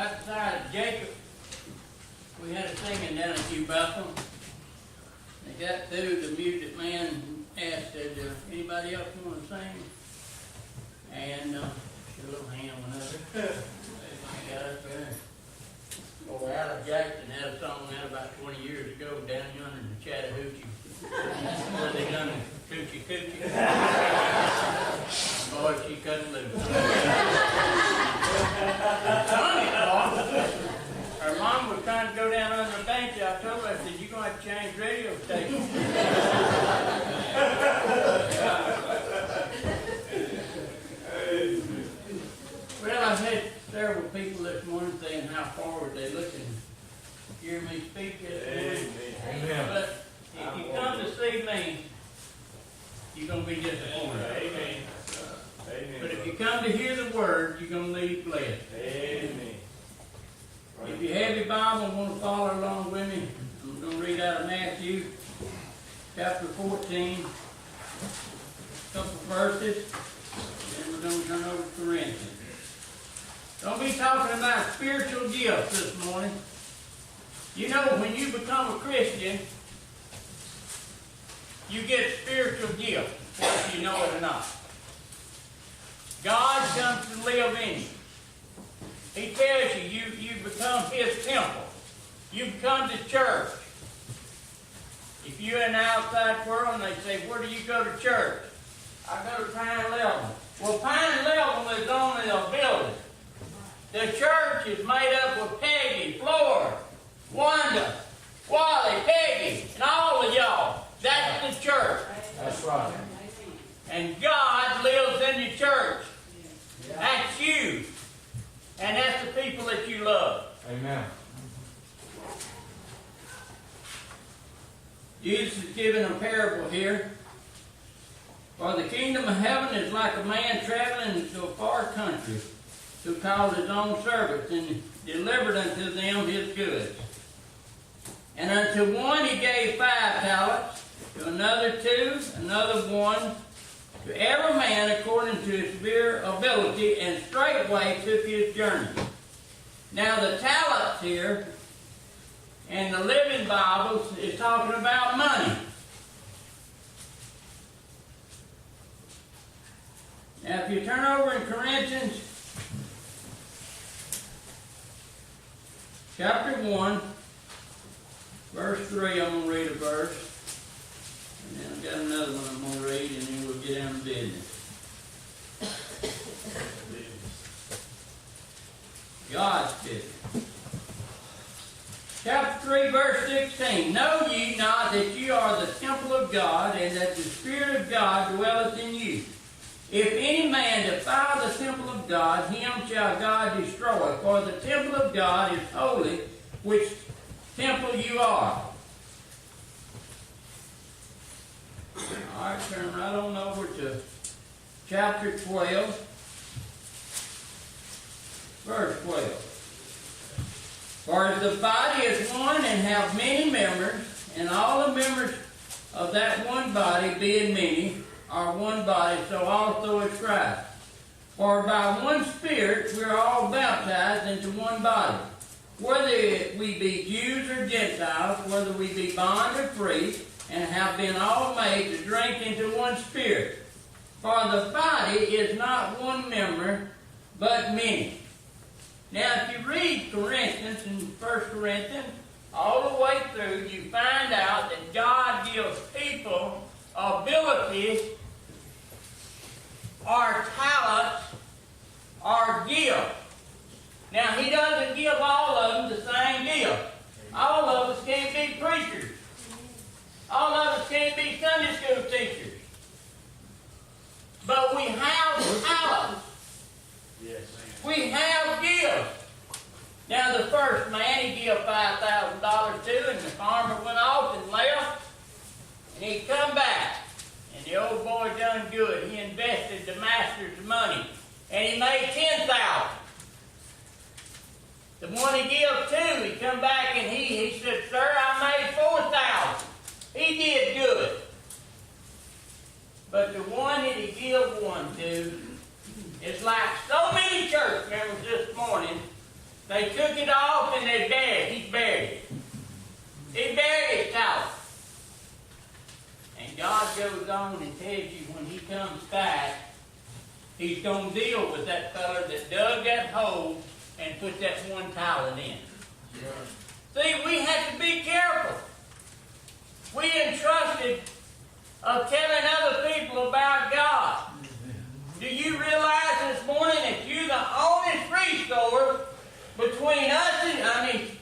right beside Jacob, we had a singing down at New Bethel. They got through, the music man asked, did anybody else want to sing? And a little hand went up. They got up there. Well, Alex Jackson had a song out about 20 years ago down yonder in the Chattahoochee. Where they done Coochie Coochie. Boy, she couldn't lose. Her mom was trying to go down under the bench. I told her, I said, you're going to have to change radio station. Well, I've had several people this morning saying how forward they look and hear me speak this morning. Amen. But if you come to see me, you're going to be disappointed. Amen. Amen. But if you come to hear the word, you're going to leave blessed. Amen. If you have your Bible and want to follow along with me, I'm going to read out of Matthew chapter 14, a couple verses, and we're going to turn over to Corinthians. Don't be talking about spiritual gifts this morning. You know, when you become a Christian, you get spiritual gifts, whether you know it or not. God comes to live in you. He tells you, you become His temple. You come to church. If you're in the outside world and they say, where do you go to church? I go to Pine Level. Well, Pine Level is only a building. The church is made up of Peggy, Flora, Wanda, Wally, Peggy, and all of y'all. That's the church. That's right. And God lives in your church. That's you. And that's the people that you love. Amen. Jesus is giving a parable here. For the kingdom of heaven is like a man traveling to a far country, who called his own servants and delivered unto them his goods. And unto one he gave 5 talents, to another 2, another 1, to every man according to his mere ability, and straightway took his journey. Now the talents here, and the Living Bibles, is talking about money. Now if you turn over in Corinthians, chapter 1, verse 3, I'm going to read a verse. And then I've got another one I'm going to read, and then we'll get down to business. God's business. Chapter 3, verse 16. Know ye not that ye are the temple of God, and that the Spirit of God dwelleth in you? If any man defile the temple of God, him shall God destroy. For the temple of God is holy, which temple you are. Alright, turn right on over to chapter 12, verse 12. For as the body is one and have many members, and all the members of that one body, being many, are one body, so also is Christ. For by one Spirit we are all baptized into one body, whether we be Jews or Gentiles, whether we be bond or free, and have been all made to drink into one Spirit. For the body is not one member, but many. Now, if you read Corinthians in 1 Corinthians, all the way through, you find out that God gives people abilities, or talents, or gifts. Now, He doesn't give all of them the same gift. All of us can't be preachers. All of us can't be Sunday school teachers. But we have talents. Yes. We have gifts. Now the first man, he gave $5,000 to, and the farmer went off and left, and he come back. And the old boy done good. He invested the master's money, and he made $10,000. The one he gave to, he come back and he said, sir, I made $4,000. He did good. But the one that he gave one to, it's like so many church members this morning They took it off and they buried. He buried it. He buried his talent. And God goes on and tells you when he comes back, he's going to deal with that fella that dug that hole and put that one talent in. See, we have to be careful. We entrusted of telling other people about God. Do you realize this morning that you're the only resource between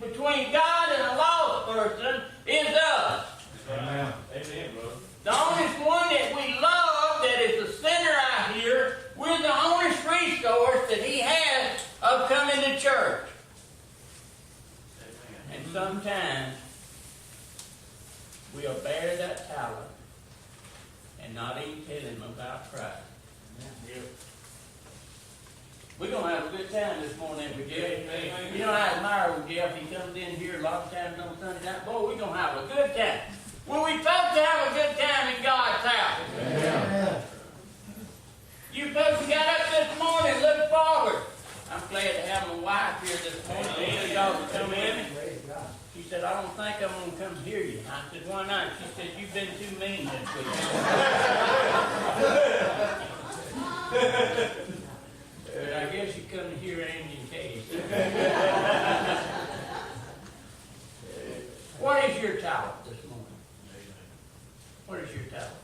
between God and a lost person is us. Amen. Amen, brother. The only one that we love that is a sinner out here, we're the only resource that he has of coming to church. Amen. And sometimes we'll bear that talent and not even tell him about Christ. Yep. We're going to have a good time this morning with Jeff. You know, I admire with Jeff. He comes in here a lot of times on Sunday night. Boy, we're going to have a good time. Well, we supposed to have a good time in God's house. Amen. You folks got up this morning, look forward. I'm glad to have my wife here this morning. So y'all can come in. She said, I don't think I'm going to come hear you. I said, why not? She said, you've been too mean this week. But I guess you come to hear Andy and Katie. What is your talent this morning? What is your talent?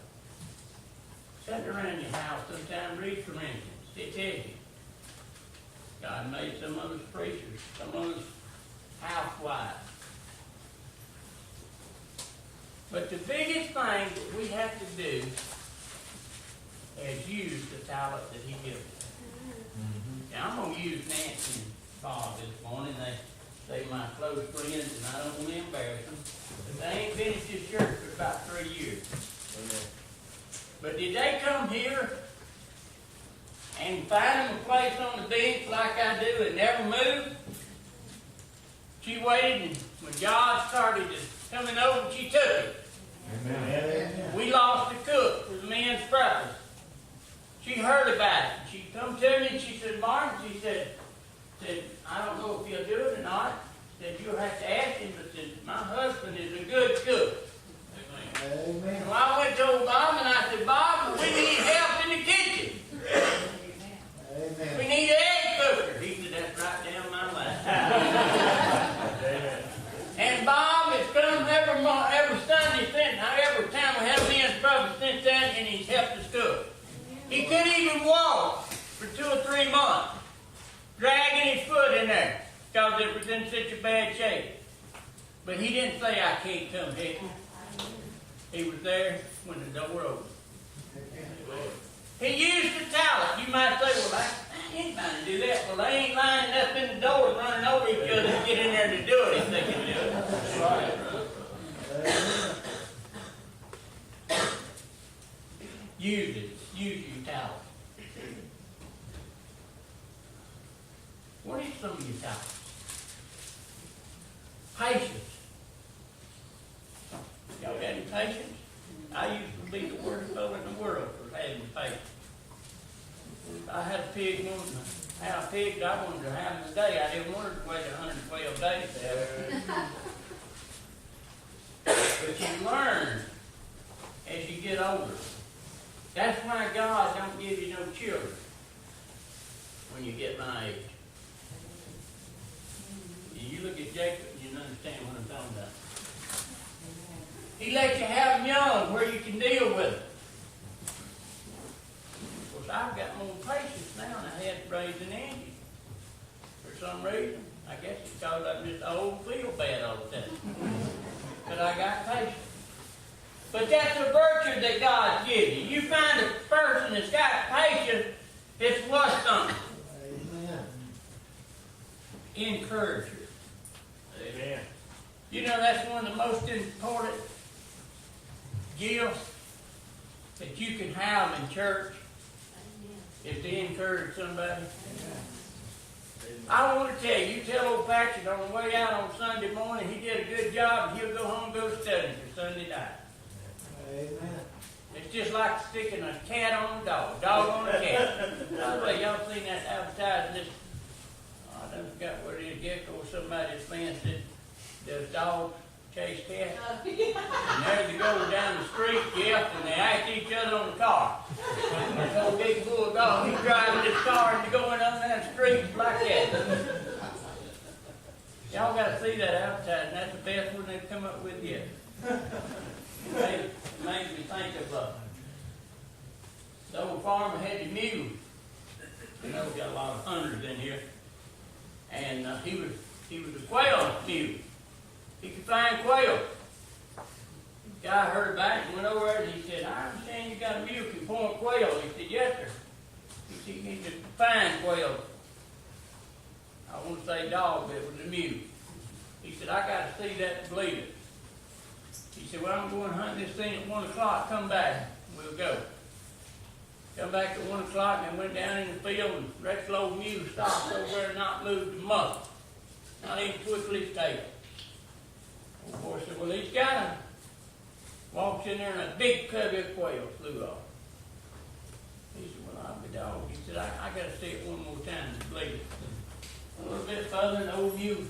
Sitting around your house sometime, read Corinthians. It tells you. God made some of us preachers, some of us housewives. But the biggest thing that we have to do is use the talent that he gives us. Now, I'm going to use Nancy and Bob this morning. They my close friends, and I don't want to embarrass them. But they ain't been at this church for about 3 years. Amen. But did they come here and find them a place on the bench like I do and never move? She waited, and when God started coming over, she took it. Amen. We lost the cook for the men's breakfast. She heard about it. She come to me and she said, Martin, she said, I don't know if he'll do it or not. Said, you'll have to ask him, but said, my husband is a good cook. Amen. So I went to old Bob and I said, Bob, we need help in the kitchen. Amen. We need an egg cooker. He said, that's right down my line. Amen. And Bob has come every Sunday since, every time we have men's breakfast since then, and he's helped us cook. He couldn't even walk for 2 or 3 months, dragging his foot in there because it was in such a bad shape. But he didn't say, I can't come help you. He was there when the door opened. He used the talent. You might say, well, I ain't trying to do that. Well, they ain't lining up in the door running over each other to get in there to do it if they can do it. That's right. Use it. Use your talent. What is some of your talents? Patience. Y'all got any patience? I used to be the worst fellow in the world for having patience. I had a pig once. I had a pig that I wanted to have in a day. I didn't want her to wait 112 days to have it. But you learn as you get older. That's why God don't give you no children when you get my age. You look at Jacob and you understand what I'm talking about. He lets you have them young where you can deal with them. Of course, I've got more patience now than I had to raise an Andy. For some reason, I guess it's because I'm just old, feel bad all the time. But I got patience. But that's a virtue that God gives you. You find a person that's got patience, it's worth something. Amen. Encourager. Amen. You know, that's one of the most important gifts that you can have in church is to encourage somebody. I want to tell you, you tell old Patrick on the way out on Sunday morning, he did a good job, and he'll go home and go study for Sunday night. Amen. It's just like sticking a cat on a dog on a cat. By the way, y'all seen that advertising this? I don't forgot what it is. And there they go down the street, Jeff, and they act each other on the car. This old big bulldog, he's driving this car and going up that street like that. Y'all got to see that advertising. That's the best one they've come up with yet. It made me think of the old farmer had a mule. You know, we got a lot of hunters in here. And he was a quail mule. He could find quail. The guy heard about it and went over there and he said, I understand you got a mule can point quail. He said, yes, sir. He said, you need to find quail. I want to say dog, but it was a mule. He said, I got to see that to believe it. He said, well, I'm going to hunt this thing at 1 o'clock. Come back. We'll go. Come back at 1 o'clock and went down in the field and Rex old mule stopped over there and not moved the muzzle. Not even twiddle his tail. Old boy said, well, he's got him. Walks in there and a big covey of quail flew off. He said, well, I'll be dog. He said, I got to see it one more time to believe it. A little bit further and the old mule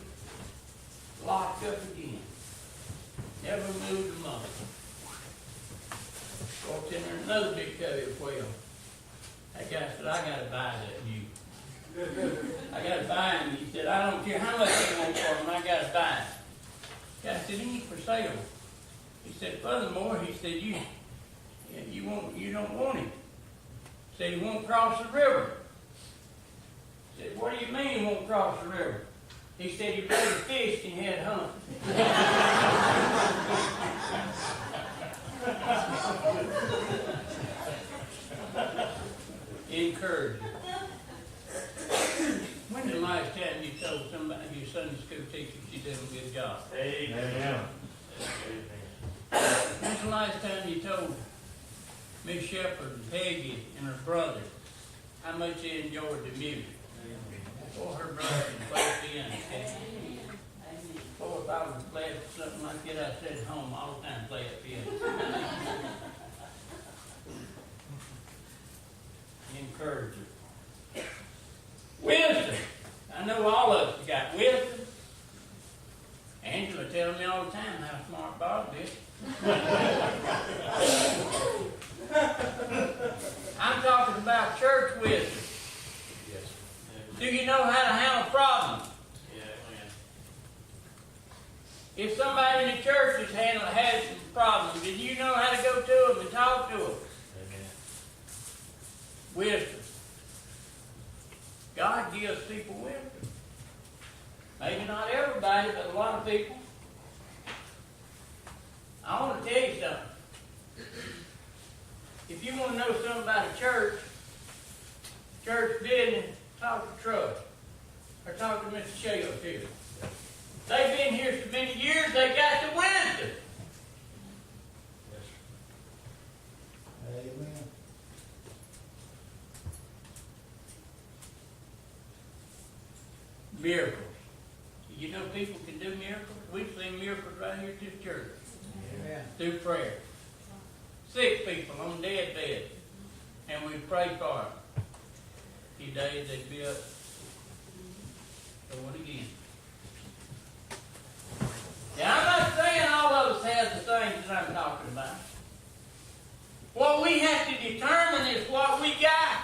locked up again. Never moved the muzzle. Walked in there another big covey of quail. That guy said, I got to buy that mule. I got to buy him. He said, I don't care how much you want for him, I got to buy him. The guy said, he ain't for sale. He said, furthermore, he said, you don't want him. He said, he won't cross the river. He said, what do you mean he won't cross the river? He said, he played fish and he had hunt. Encourage you. When's the last time you told somebody, your Sunday school teacher, she did a good job? Amen. When's the last time you told Miss Shepherd and Peggy and her brother how much they enjoyed the music? Or her brother can play piano. Or if I was glad for something like that, I sat at home all the time play the piano. Encourage her. Wisdom. I know all of us have got wisdom. Angela tells me all the time how smart Bob is. I'm talking about church wisdom. Yes. Do you know how to handle problems? Yeah, man. If somebody in the church has some problems, then you know how to go to them and talk to them. Amen. Wisdom. God gives people wisdom. Maybe not everybody, but a lot of people. I want to tell you something. If you want to know something about a church business, talk to Troy. Or talk to Mr. Shields here. They've been here so many years, they got the wisdom. Yes. Amen. Miracles. You know people can do miracles? We've seen miracles right here at this church. Amen. Through prayer. Sick people on dead beds. And we pray for them. A few days they'd be up going again. Now I'm not saying all of us have the things that I'm talking about. What we have to determine is what we got.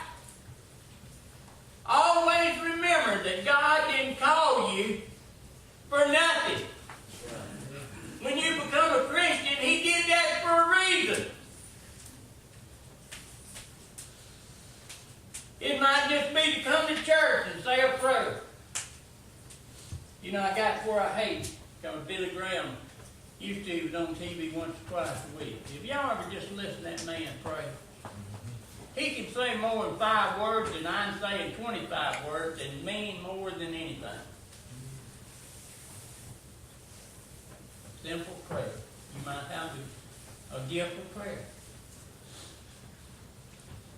Always remember that God didn't call you for nothing. When you become a Christian, He did that for a reason. It might just be to come to church and say a prayer. You know, I got where I hate. Because Billy Graham used to, he was on TV once or twice a week. If y'all ever just listen to that man pray, he can say more than 5 words than I'm saying 25 words and mean more than anything. Simple prayer. You might have a gift of prayer.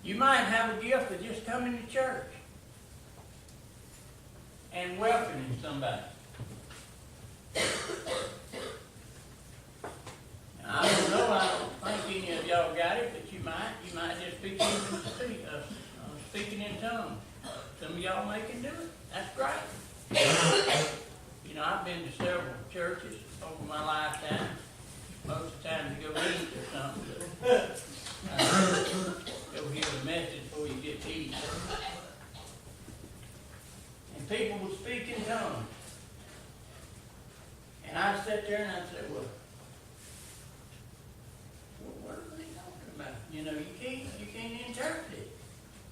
You might have a gift of just coming to church and welcoming somebody. I don't know, I don't think any of y'all got it, but you might just be speaking in tongues. Some of y'all may can do it. That's great. You know, I've been to several churches over my lifetime, most of the time to go eat or something. Go hear a message before you get to eat. And people would speak in tongues. And I'd sit there and I'd say, well, what are they talking about? You know, you can't interpret it.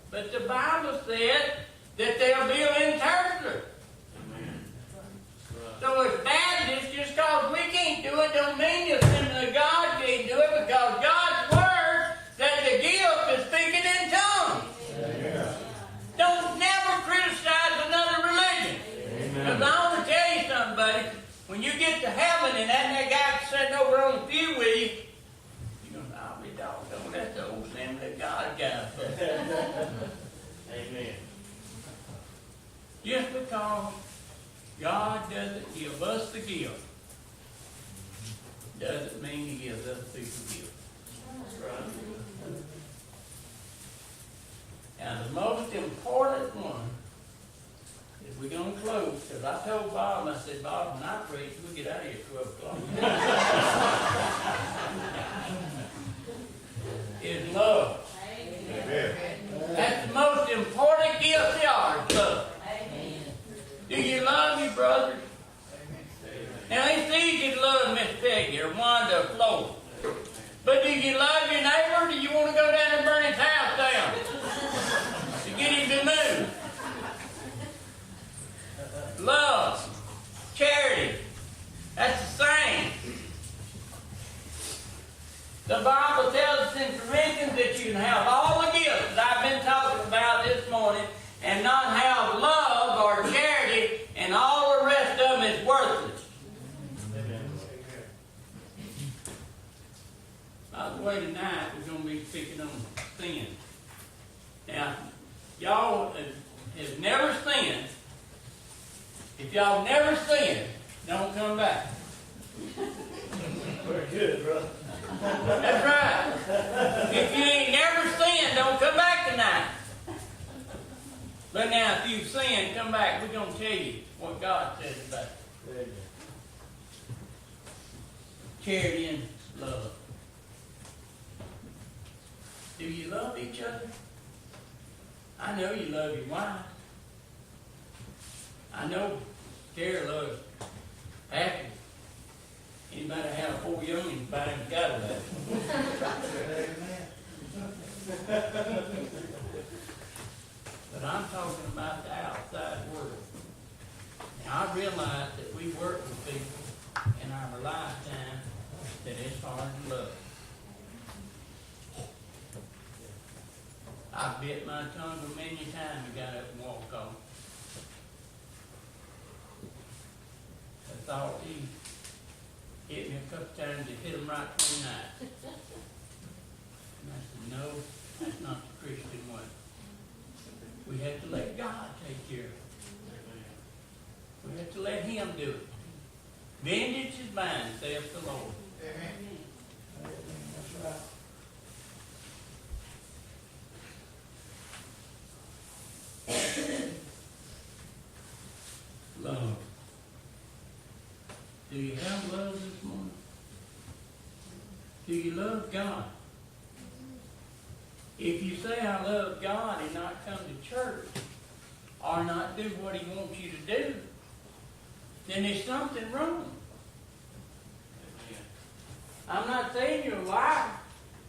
But the Bible said that there'll be an interpreter. Amen. Right. So as Baptists, just because we can't do it, don't mean the assembly of God can't do it, because God's word that the gift is speaking in tongues. Amen. Don't never criticize another religion. Because I want to tell you something, buddy. When you get to heaven and that guy sitting over on the pew with you, you're going to, I'll be doggone, that's the old assembly of God guy. Amen. Just because God doesn't give us the gift, doesn't mean He gives other people gifts. Right. Now, the most important one is we're going to close, because I told Bob, I said, Bob, when I preach, we'll get out of here at 12 o'clock. Is love. Amen. That's the most important gift there are, is love. Do you love your brothers? Now, it's easy to love Miss Peggy or Wanda or Flo. But do you love your neighbor, or do you want to go down and burn his house down to get him to move? Love, charity, that's the same. The Bible tells us in Corinthians that you can have all the gifts that I've been talking about this morning and not have love or charity, and all the rest of them is worthless. Amen. By the way, tonight we're going to be speaking on sin. Now, y'all have never sinned. If y'all never sinned, don't come back. Very good, brother. That's right. If you ain't never sinned, don't come back tonight. But now, if you've sinned, come back. We're going to tell you what God says about it. Charity and love. Do you love each other? I know you love your wife. I know Tara loves Patrick. Anybody have 4 youngins, by him got a love. But I'm talking about the outside world. Now, I realize that we work with people in our lifetime that it's hard to love. I bit my tongue many times and got up and walked off. I thought he hit me a couple times and hit him right between the eyes. And I said, no, that's not the Christian way. We have to let God take care of it. We have to let Him do it. Vengeance is mine, saith the Lord. Amen. That's right. Love. Do you have love this morning? Do you love God? If you say I love God and not come to church or not do what He wants you to do, then there's something wrong. I'm not saying you're a liar,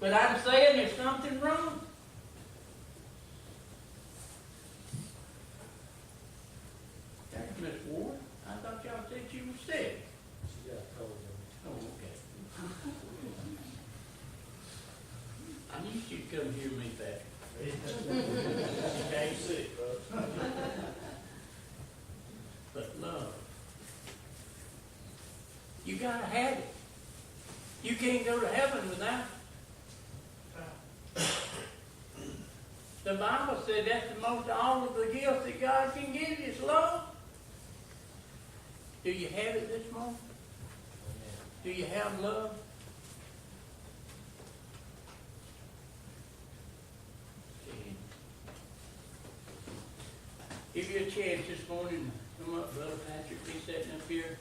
but I'm saying there's something wrong. There's Miss Ward. I thought y'all said you were sick. She got a cold. Oh, okay. I knew she'd come hear me back. She came sick, brother. But love. You gotta have it. You can't go to heaven without it. The Bible said that's the most all of the gifts that God can give you is love. Do you have it this morning? Do you have love? Give you a chance this morning. Come up, Brother Patrick. Be sitting up here.